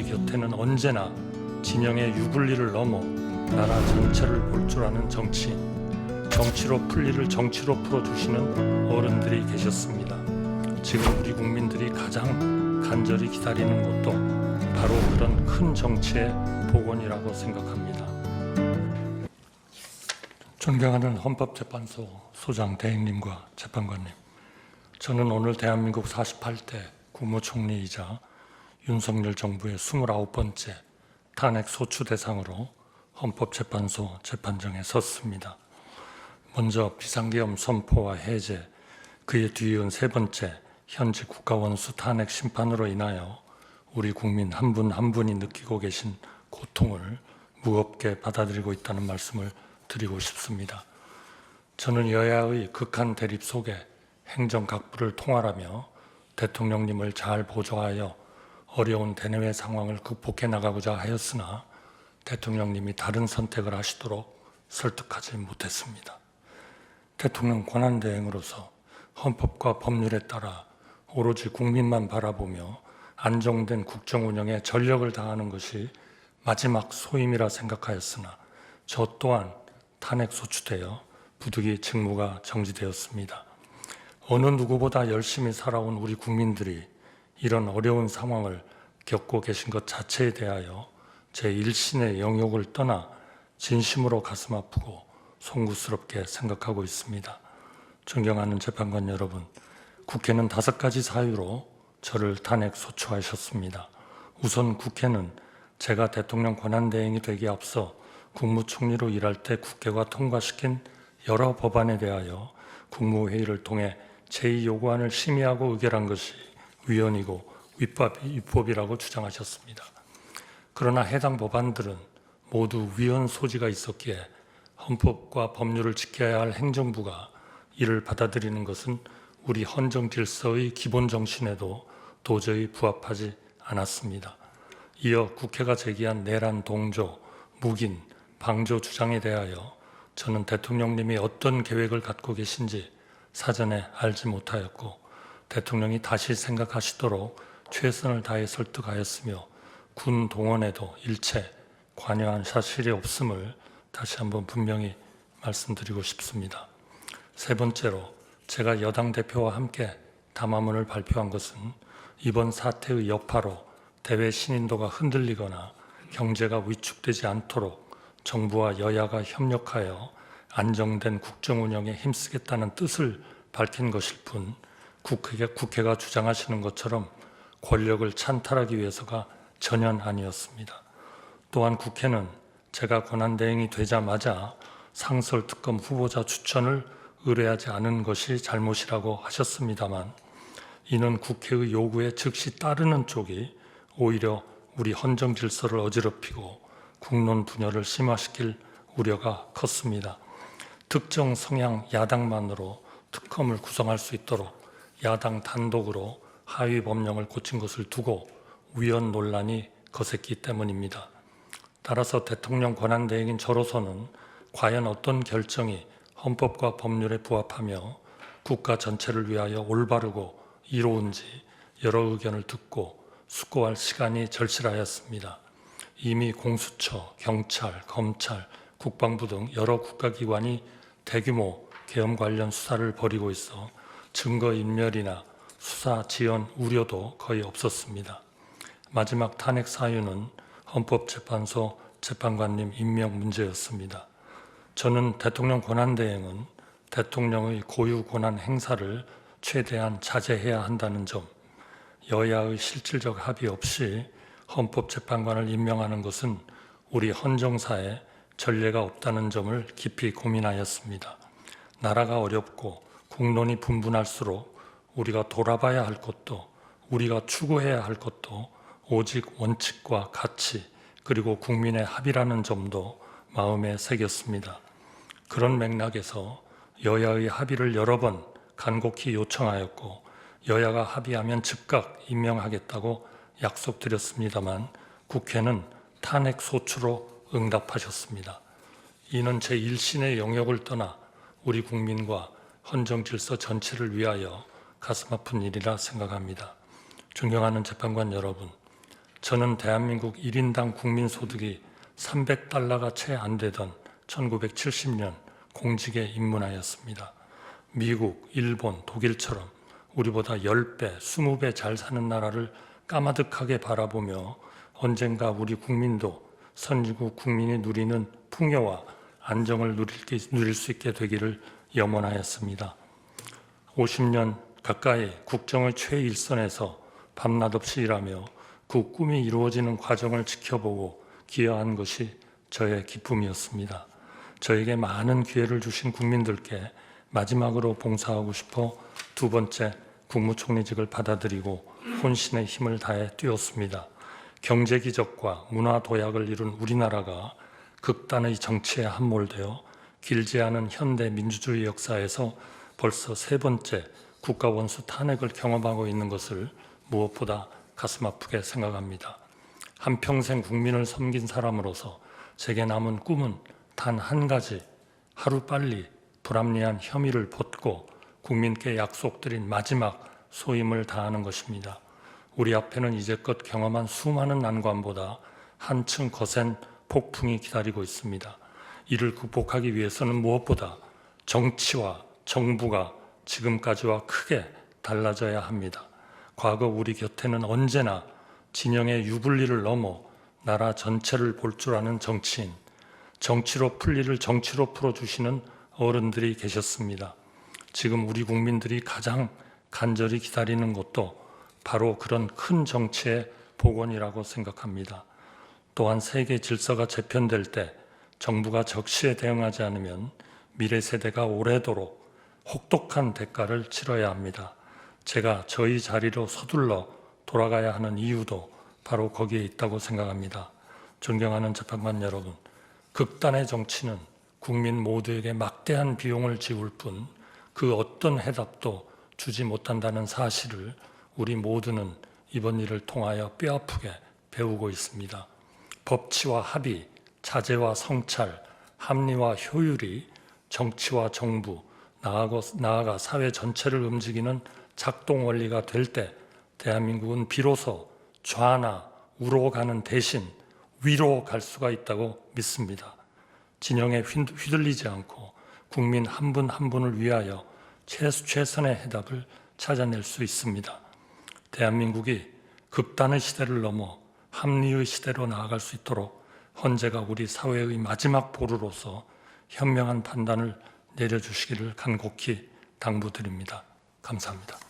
곁에는 언제나 진영의 유불리를 넘어 나라 전체를 볼 줄 아는 정치인, 정치로 풀 일을 정치로 풀어주시는 어른들이 계셨습니다. 지금 우리 국민들이 가장 간절히 기다리는 것도 바로 그런 큰 정치의 복원이라고 생각합니다. 존경하는 헌법재판소 소장 대행님과 재판관님, 저는 오늘 대한민국 48대 국무총리이자 윤석열 정부의 29번째 탄핵 소추 대상으로 헌법재판소 재판정에 섰습니다. 먼저 비상계엄 선포와 해제, 그에 뒤이은 세 번째 현직 국가원수 탄핵 심판으로 인하여 우리 국민 한 분 한 분이 느끼고 계신 고통을 무겁게 받아들이고 있다는 말씀을 드리고 싶습니다. 저는 여야의 극한 대립 속에 행정각부를 통할하며 대통령님을 잘 보좌하여 어려운 대내외 상황을 극복해 나가고자 하였으나 대통령님이 다른 선택을 하시도록 설득하지 못했습니다. 대통령 권한대행으로서 헌법과 법률에 따라 오로지 국민만 바라보며 안정된 국정 운영에 전력을 다하는 것이 마지막 소임이라 생각하였으나 저 또한 탄핵 소추되어 부득이 직무가 정지되었습니다. 어느 누구보다 열심히 살아온 우리 국민들이 이런 어려운 상황을 겪고 계신 것 자체에 대하여 제 일신의 영역을 떠나 진심으로 가슴 아프고 송구스럽게 생각하고 있습니다. 존경하는 재판관 여러분, 국회는 5가지 사유로 저를 탄핵 소추하셨습니다. 우선 국회는 제가 대통령 권한대행이 되기에 앞서 국무총리로 일할 때 국회가 통과시킨 여러 법안에 대하여 국무회의를 통해 제2요구안을 심의하고 의결한 것이 위헌이고 위법이라고 주장하셨습니다. 그러나 해당 법안들은 모두 위헌 소지가 있었기에 헌법과 법률을 지켜야 할 행정부가 이를 받아들이는 것은 우리 헌정 질서의 기본 정신에도 도저히 부합하지 않았습니다. 이어 국회가 제기한 내란 동조, 묵인, 방조 주장에 대하여 저는 대통령님이 어떤 계획을 갖고 계신지 사전에 알지 못하였고 대통령이 다시 생각하시도록 최선을 다해 설득하였으며 군 동원에도 일체 관여한 사실이 없음을 다시 한번 분명히 말씀드리고 싶습니다. 세 번째로 제가 여당 대표와 함께 담화문을 발표한 것은 이번 사태의 여파로 대외 신인도가 흔들리거나 경제가 위축되지 않도록 정부와 여야가 협력하여 안정된 국정 운영에 힘쓰겠다는 뜻을 밝힌 것일 뿐 국회가 주장하시는 것처럼 권력을 찬탈하기 위해서가 전혀 아니었습니다. 또한 국회는 제가 권한대행이 되자마자 상설특검 후보자 추천을 의뢰하지 않은 것이 잘못이라고 하셨습니다만 이는 국회의 요구에 즉시 따르는 쪽이 오히려 우리 헌정 질서를 어지럽히고 국론 분열을 심화시킬 우려가 컸습니다. 특정 성향 야당만으로 특검을 구성할 수 있도록 야당 단독으로 하위 법령을 고친 것을 두고 위헌 논란이 거셌기 때문입니다. 따라서 대통령 권한대행인 저로서는 과연 어떤 결정이 헌법과 법률에 부합하며 국가 전체를 위하여 올바르고 이로운지 여러 의견을 듣고 숙고할 시간이 절실하였습니다. 이미 공수처, 경찰, 검찰, 국방부 등 여러 국가기관이 대규모 계엄 관련 수사를 벌이고 있어 증거인멸이나 수사 지연 우려도 거의 없었습니다. 마지막 탄핵 사유는 헌법재판소 재판관님 임명 문제였습니다. 저는 대통령 권한대행은 대통령의 고유 권한 행사를 최대한 자제해야 한다는 점, 여야의 실질적 합의 없이 헌법재판관을 임명하는 것은 우리 헌정사에 전례가 없다는 점을 깊이 고민하였습니다. 나라가 어렵고 국론이 분분할수록 우리가 돌아봐야 할 것도 우리가 추구해야 할 것도 오직 원칙과 가치 그리고 국민의 합의라는 점도 마음에 새겼습니다. 그런 맥락에서 여야의 합의를 여러 번 간곡히 요청하였고 여야가 합의하면 즉각 임명하겠다고 약속드렸습니다만 국회는 탄핵 소추로 응답하셨습니다. 이는 제 일신의 영역을 떠나 우리 국민과 헌정 질서 전체를 위하여 가슴 아픈 일이라 생각합니다. 존경하는 재판관 여러분, 저는 대한민국 1인당 국민소득이 300달러가 채 안 되던 1970년 공직에 입문하였습니다. 미국, 일본, 독일처럼 우리보다 10배, 20배 잘 사는 나라를 까마득하게 바라보며 언젠가 우리 국민도 선진국 국민이 누리는 풍요와 안정을 누릴 수 있게 되기를 염원하였습니다. 50년 가까이 국정의 최일선에서 밤낮 없이 일하며 그 꿈이 이루어지는 과정을 지켜보고 기여한 것이 저의 기쁨이었습니다. 저에게 많은 기회를 주신 국민들께 마지막으로 봉사하고 싶어 두 번째 국무총리직을 받아들이고 혼신의 힘을 다해 뛰었습니다. 경제기적과 문화도약을 이룬 우리나라가 극단의 정치에 함몰되어 길지 않은 현대 민주주의 역사에서 벌써 세 번째 국가원수 탄핵을 경험하고 있는 것을 무엇보다 가슴 아프게 생각합니다. 한평생 국민을 섬긴 사람으로서 제게 남은 꿈은 단 한 가지, 하루빨리 불합리한 혐의를 벗고 국민께 약속드린 마지막 소임을 다하는 것입니다. 우리 앞에는 이제껏 경험한 수많은 난관보다 한층 거센 폭풍이 기다리고 있습니다. 이를 극복하기 위해서는 무엇보다 정치와 정부가 지금까지와 크게 달라져야 합니다. 과거 우리 곁에는 언제나 진영의 유불리를 넘어 나라 전체를 볼 줄 아는 정치인, 정치로 풀 일을 정치로 풀어주시는 어른들이 계셨습니다. 지금 우리 국민들이 가장 간절히 기다리는 것도 바로 그런 큰 정치의 복원이라고 생각합니다. 또한 세계 질서가 재편될 때 정부가 적시에 대응하지 않으면 미래 세대가 오래도록 혹독한 대가를 치러야 합니다. 제가 저희 자리로 서둘러 돌아가야 하는 이유도 바로 거기에 있다고 생각합니다. 존경하는 재판관 여러분, 극단의 정치는 국민 모두에게 막대한 비용을 지울 뿐 그 어떤 해답도 주지 못한다는 사실을 우리 모두는 이번 일을 통하여 뼈아프게 배우고 있습니다. 법치와 합의, 자제와 성찰, 합리와 효율이 정치와 정부, 나아가 사회 전체를 움직이는 작동 원리가 될 때 대한민국은 비로소 좌나 우로 가는 대신 위로 갈 수가 있다고 믿습니다. 진영에 휘둘리지 않고 국민 한 분 한 분을 위하여 최선의 해답을 찾아낼 수 있습니다. 대한민국이 극단의 시대를 넘어 합리의 시대로 나아갈 수 있도록 헌재가 우리 사회의 마지막 보루로서 현명한 판단을 내려주시기를 간곡히 당부드립니다. 감사합니다.